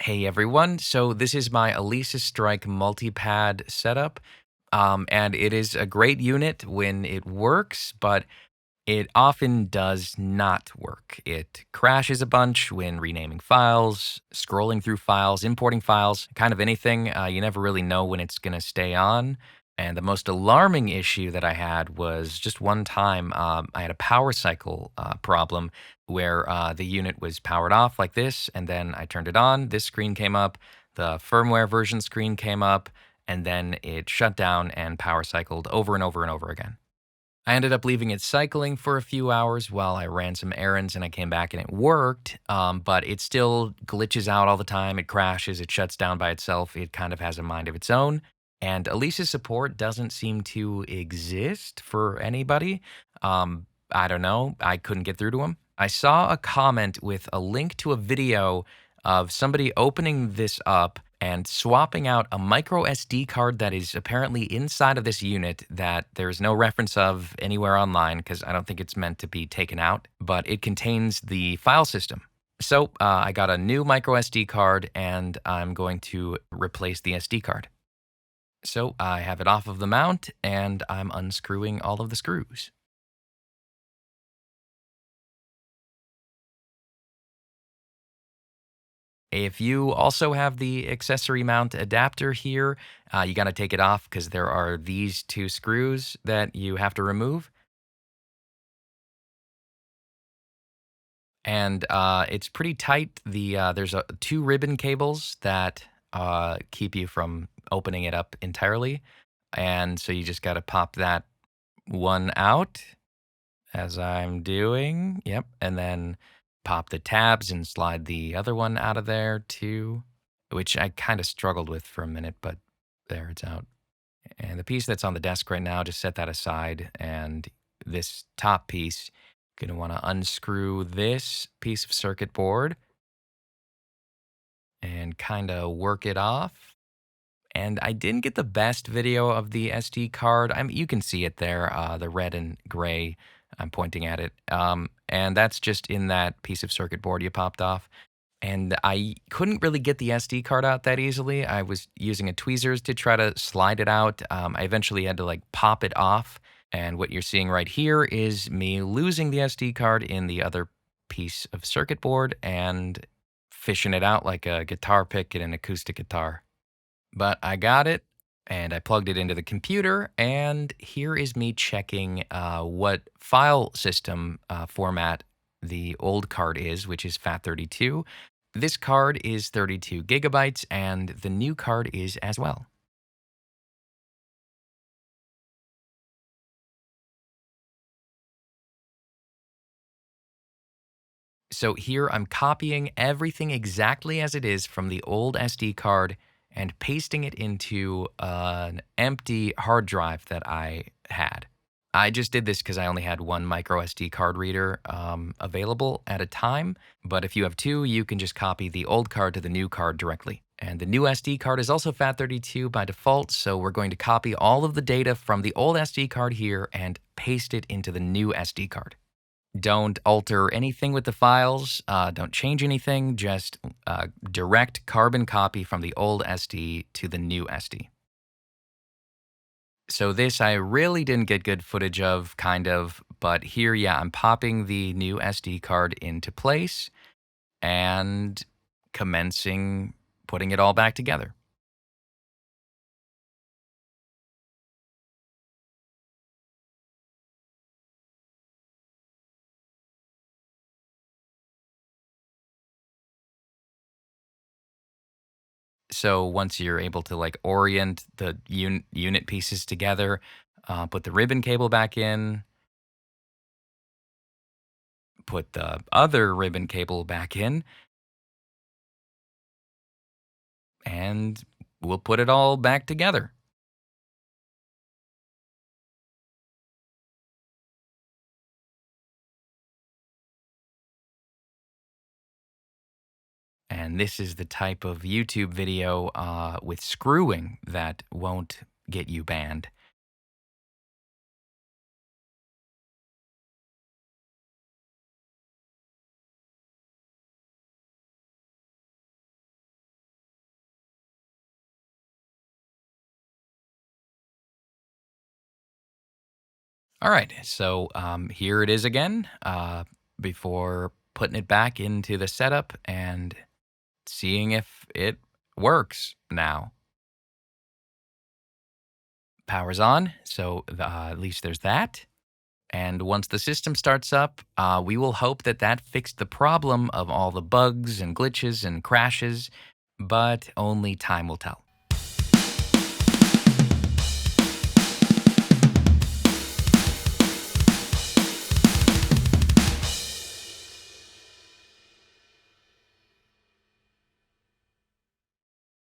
Hey everyone, so this is my Alesis Strike Multipad setup, and it is a great unit when it works, but it often does not work. It crashes a bunch when renaming files, scrolling through files, importing files, kind of anything. You never really know when it's going to stay on. And the most alarming issue that I had was just one time I had a power cycle problem where the unit was powered off like this, and then I turned it on. This screen came up, the firmware version screen came up, and then it shut down and power cycled over and over and over again. I ended up leaving it cycling for a few hours while I ran some errands and I came back and it worked, but it still glitches out all the time. It crashes, it shuts down by itself. It kind of has a mind of its own. And Elisa's support doesn't seem to exist for anybody. I don't know. I couldn't get through to him. I saw a comment with a link to a video of somebody opening this up and swapping out a micro SD card that is apparently inside of this unit that there's no reference of anywhere online because I don't think it's meant to be taken out, but it contains the file system. So I got a new micro SD card and I'm going to replace the SD card. So I have it off of the mount and I'm unscrewing all of the screws. If you also have the accessory mount adapter here, you got to take it off because there are these two screws that you have to remove. And it's pretty tight. There's two ribbon cables that keep you from opening it up entirely. And so you just got to pop that one out as I'm doing. Yep. And then pop the tabs and slide the other one out of there too, which I kind of struggled with for a minute, but there it's out. And the piece that's on the desk right now, just set that aside. And this top piece, gonna want to unscrew this piece of circuit board and kind of work it off. And I didn't get the best video of the SD card. I mean, you can see it there, the red and gray. I'm pointing at it. And that's just in that piece of circuit board you popped off. And I couldn't really get the SD card out that easily. I was using a tweezers to try to slide it out. I eventually had to like pop it off. And what you're seeing right here is me losing the SD card in the other piece of circuit board and fishing it out like a guitar pick in an acoustic guitar. But I got it and I plugged it into the computer. And here is me checking what file system format the old card is, which is FAT32. This card is 32 gigabytes, and the new card is as well. So here I'm copying everything exactly as it is from the old SD card and pasting it into an empty hard drive that I had. I just did this because I only had one micro SD card reader available at a time. But if you have two, you can just copy the old card to the new card directly. And the new SD card is also FAT32 by default. So we're going to copy all of the data from the old SD card here and paste it into the new SD card. Don't alter anything with the files. Don't change anything. Just direct carbon copy from the old SD to the new SD. So this I really didn't get good footage of, kind of, but here, yeah, I'm popping the new SD card into place and commencing putting it all back together. So once you're able to like orient the unit pieces together, put the ribbon cable back in, put the other ribbon cable back in, and we'll put it all back together. And this is the type of YouTube video with screwing that won't get you banned. All right, so here it is again. Before putting it back into the setup and seeing if it works now. Power's on, so at least there's that. And once the system starts up, we will hope that that fixed the problem of all the bugs and glitches and crashes, but only time will tell.